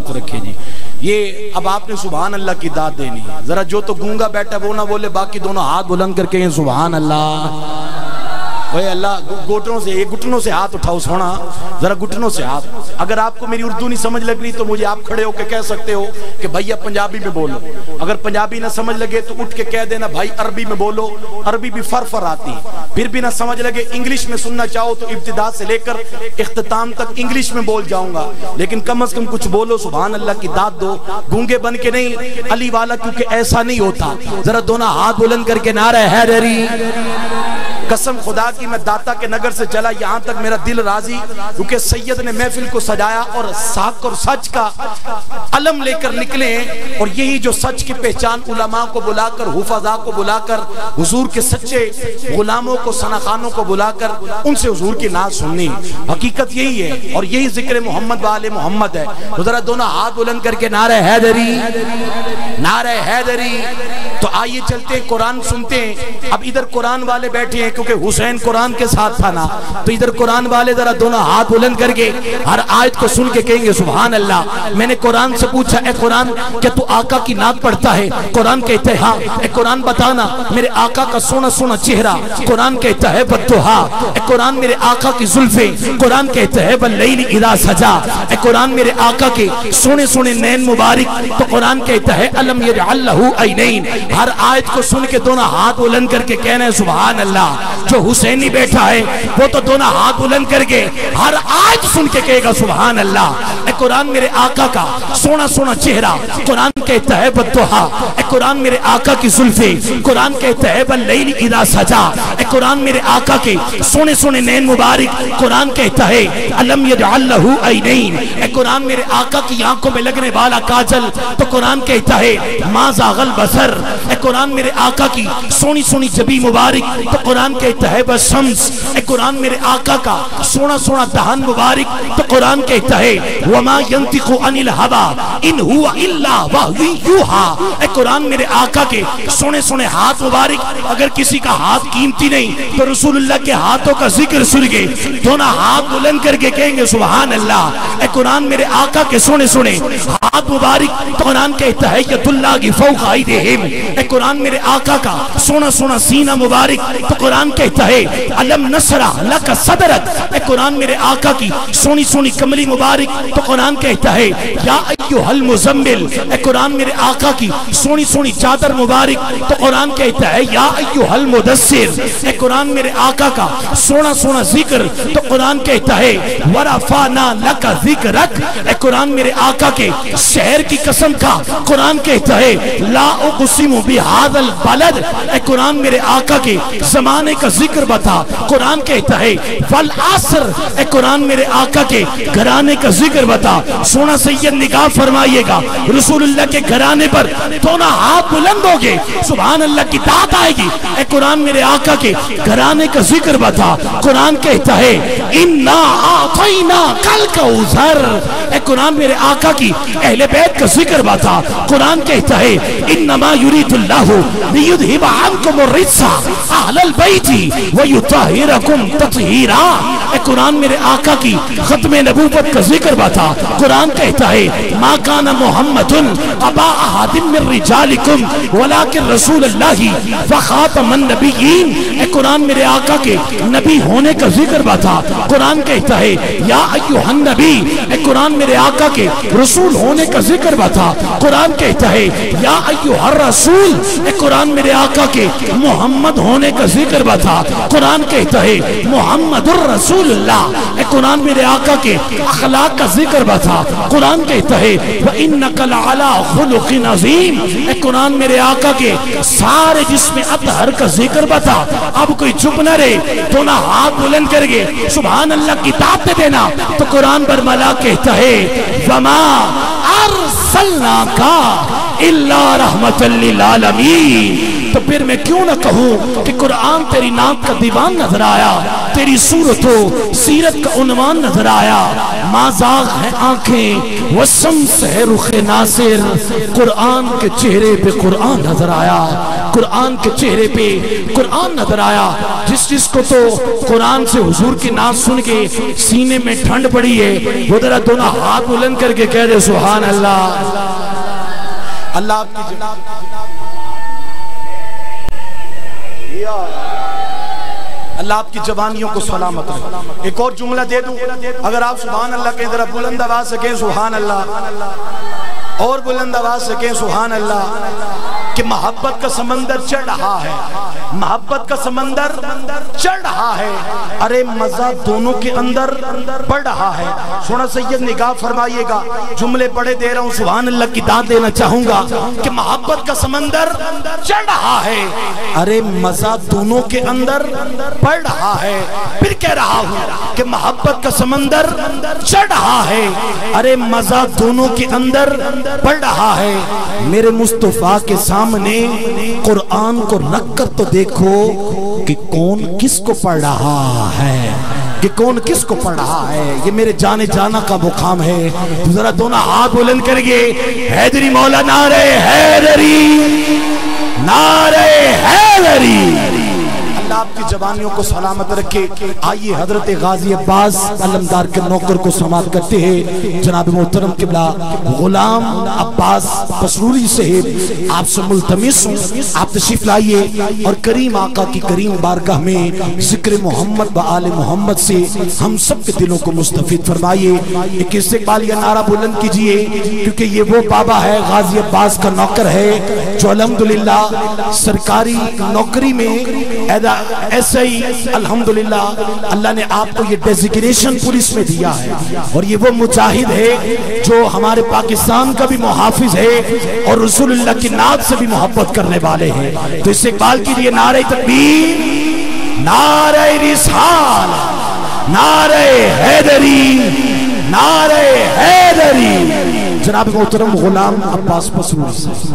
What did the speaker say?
سلامت رکھے جی۔ یہ اب آپ نے سبحان اللہ کی داد دینی ہے، ذرا جو تو گونگا بیٹھا وہ نہ بولے، باقی دونوں ہاتھ بلند کر کے یہ سبحان اللہ۔ بھئی اللہ گھٹنوں سے ہاتھ اٹھاؤ سونا، ذرا گھٹنوں سے ہاتھ۔ اگر آپ کو میری اردو نہیں سمجھ لگ رہی تو مجھے آپ کھڑے ہو کے کہہ سکتے ہو کہ بھائیا پنجابی میں بولو، اگر پنجابی نہ سمجھ لگے تو اٹھ کے کہہ دینا بھائی عربی میں بولو، عربی بھی فر آتی ہے، پھر بھی نہ سمجھ لگے انگلش میں سننا چاہو تو ابتدا سے لے کر اختتام تک انگلش میں بول جاؤں گا، لیکن کم از کم کچھ بولو، سبحان اللہ کی داد دو، گونگے بن کے نہیں، علی والا کیونکہ ایسا نہیں ہوتا۔ ذرا دونوں ہاتھ بلند کر کے نعرہ حیدری۔ قسم خدا کی میں داتا کے نگر سے چلا یہاں تک میرا دل راضی، کیونکہ سید نے محفل کو سجایا اور حق اور سچ کا علم لے کر نکلے ہیں، اور یہی جو سچ کی پہچان علماء کو بلا کر، حفظاء کو بلا کر، حضور کے سچے غلاموں کو، سنخانوں کو بلا کر ان سے حضور کی نعت سننی، حقیقت یہی ہے، اور یہی ذکر محمد وآل محمد ہے۔ تو ذرا دونوں ہاتھ بلند کر کے نعرہ حیدری، نعرہ حیدری۔ تو آئیے چلتے ہیں قرآن سنتے ہیں۔ اب ادھر قرآن والے بیٹھے ہیں کیونکہ حسین قرآن کے ساتھ تھا نا، تو ادھر قرآن والے ذرا دونوں ہاتھ بلند کر کے ہر آیت کو سن کے کہیں گے سبحان اللہ۔ میں نے قرآن سے پوچھا اے قرآن کیا تو آقا کی نعت پڑھتا ہے؟ قرآن کہتا ہے ہاں۔ اے قرآن بتانا میرے آقا کا سونا سونا چہرہ، قرآن کہتا ہے والضحیٰ۔ اے قرآن میرے آقا کی زلفیں، قرآن کہتا ہے واللیل اذا سجا۔ اے قرآن میرے آقا کے سونے سونے نین مبارک، تو قرآن کہتا ہے الم یجعل لہ عینین۔ ہر آیت کو سن کے دونوں ہاتھ بلند کر کے کہنا ہے سبحان اللہ۔ جو حسینی بیٹھا ہے وہ تو دونوں ہاتھ بلند کر کے ہر آیت سن کے کہے گا سبحان اللہ۔ اے قرآن میرے آقا کا سونا سونا چہرہ، قرآن کہتا ہے والضحیٰ۔ اے قرآن میرے آقا کی زلفیں، قرآن کہتا ہے واللیل اذا سجا۔ اے قرآن میرے آقا کے سونے سونے نین مبارک، قرآن کہتا ہے الم یجعل لہ عینین۔ اے قرآن میرے آقا کی آنکھوں میں لگنے والا کاجل، تو قرآن کہتا ہے ما زاغ البصر۔ اے قرآن میرے آقا کی سونی سونی جبی مبارک، تو قرآن کہتا ہے والشمس۔ اے قرآن میرے آقا کا سونا سونا دہن مبارک، تو قرآن کہتا ہے وما ينطق عن الهوى ان هو الا وحی یوحی۔ اے قرآن میرے آقا کے سونے سونے ہاتھ مبارک، اگر کسی کا ہاتھ قیمتی نہیں تو رسول اللہ کے ہاتھوں کا ذکر سن کے دونوں ہاتھ بلند کر کے کہیں گے سبحان اللہ۔ اے قرآن میرے آقا کے سونے سونے ہاتھ مبارک، تو قرآن کہتا ہے ید اللہ فوق ایدیہم۔ اے قرآن میرے آقا کا سونا سونا سینہ مبارک، تو قرآن کہتا ہے الم نشرح لک صدرک۔ اے قرآن میرے آقا کی سونی سونی کملی مبارک، تو قرآن کہتا ہے یا ایھا المزمل۔ اے قرآن میرے آقا کی سونی سونی چادر مبارک، تو قرآن کہتا ہے یا ایھا المدثر۔ اے قرآن میرے آقا کا سونا سونا ذکر، تو قرآن کہتا ہے ورفعنا لک ذکرک۔ اے قرآن میرے آقا کے شہر کی قسم کھا، قرآن کہتا ہے لا اقسم بہذا البلد۔ اے قرآن میرے آقا کے زمانے کا ذکر بتا، قرآن کہتا ہے والعصر۔ اے قرآن میرے آقا کے گھرانے کا ذکر بتا۔ سونا سید نگاہ فرمائیے گا، رسول اللہ کے گھرانے پر دونوں ہاتھ بلند ہوگے، سبحان اللہ کی داد آئے گی۔ اے قرآن میرے آقا کے گھرانے کا ذکر بتا، قرآن کہتا ہے انا اعطیناک الکوثر۔ اے قرآن میرے آقا کی اہل بیت کا ذکر بتا، قرآن کہتا ہے انما یرید اللہ لیذھب عنکم الرجس اہل البیت ویطہرکم تطہیرا۔ اے قرآن میرے آقا کی ختم نبوت کا ذکر بتا، قرآن کہتا ہے ما کان محمد ابا احد من رجالکم ولکن رسول اللہ وخاتم النبیین۔ اے قرآن میرے آقا کے نبی ہونے کا ذکر بتا، قرآن کہتا ہے یا ایھا النبی۔ اے قرآن میرے آقا کے رسول ہونے کا ذکر بتا، قرآن کہتا ہے یا ایھا الرسول۔ اے قرآن میرے آقا کے محمد ہونے کا ذکر بتا، قرآن کہتا ہے محمد الرسول اللہ۔ اے قرآن میرے آقا کے اخلاق کا ذکر بتا، قرآن کہتا ہے وَإِنَّكَ لَعَلَىٰ خُلُقٍ عَظِيمٍ۔ اے قرآن میرے آقا کے سارے جسم اطہر کا ذکر بتا۔ اب کوئی چپ نہ رہے، دونوں ہاتھ بلند کر گے سبحان اللہ کی داد دینا، تو قرآن برملا کہتا ہے وَمَا أَرْسَلْنَاكَ إِلَّا رَحْمَةً لِلْعَالَمِينَ۔ تو پھر میں کیوں نہ کہوں کہ قرآن تیری ناک کا دیوان نظر آیا، تیری صورت و سیرت کا عنوان نظر آیا۔ مازاغ ہے آنکھیں وسمس ہے رخ ناصر، قرآن کے چہرے پہ قرآن نظر آیا، قرآن کے چہرے پہ قرآن نظر آیا۔ جس کو تو قرآن سے حضور کی نعت سن کے سینے میں ٹھنڈ پڑی ہے، وہ ذرا دونوں ہاتھ بلند کر کے کہہ دے سبحان اللہ۔ اللہ آپ کی اللہ آپ کی جوانیوں کو سلامت رکھے۔ ایک اور جملہ دے دوں، اگر آپ سبحان اللہ کہیں ذرا بلند آواز سے کہیں سبحان اللہ، اور بلند آواز سے کہیں سبحان اللہ، کہ محبت کا سمندر چڑھ رہا ہے، محبت کا سمندر چڑھ رہا ہے، ارے مزہ دونوں کے اندر پڑ رہا ہے۔ سونا سید نگاہ فرمائیے گا، جملے پڑھے دے رہا ہوں، سبحان اللہ کی داد دینا چاہوں گا کہ محبت کا سمندر چڑھ رہا ہے، ارے مزہ دونوں کے اندر پڑ رہا ہے۔ پھر کہہ رہا ہوں کہ محبت کا سمندر چڑھ رہا ہے، ارے مزہ دونوں کے اندر پڑ رہا ہے۔ میرے مصطفیٰ کے سامنے قرآن کو رکھ کر تو دیکھو کہ کون کس کو پڑھ رہا ہے، کہ کون کس کو پڑھ رہا ہے۔ یہ میرے جانے جانا کا مقام ہے۔ ذرا دونوں ہاتھ بلند کریں گے، حیدری مولا نعرہ حیدری، نعرہ حیدری۔ اللہ آپ کی جوانیوں کو سلامت رکھے۔ آئیے حضرت غازی عباس علمدار کے نوکر کو سماعت کرتے ہیں۔ جناب محترم قبلہ غلام عباس پسروری صاحب، آپ سے ملتمس ہوں آپ تشریف لائیے اور کریم آقا کی کریم بارگاہ میں ذکر محمد و آل محمد سے ہم سب کے دلوں کو مستفید فرمائیے۔ ایک استقبالیہ نعرہ بلند کیجئے، کیونکہ یہ وہ بابا ہے غازی عباس کا نوکر ہے جو الحمدللہ سرکاری نوکری میں ایسا ہی الحمدللہ اللہ نے آپ کو یہ ڈیزیگنیشن پولیس میں دیا ہے، اور یہ وہ مجاہد ہے جو ہمارے پاکستان کا بھی محافظ ہے اور رسول اللہ کی نعت سے بھی محبت کرنے والے ہیں۔ تو استقبال کے لیے نعرہ تکبیر، نعرہ رسالہ، نعرہ حیدری، نعرہ حیدری، جناب محترم غلام عباس پسروری سے۔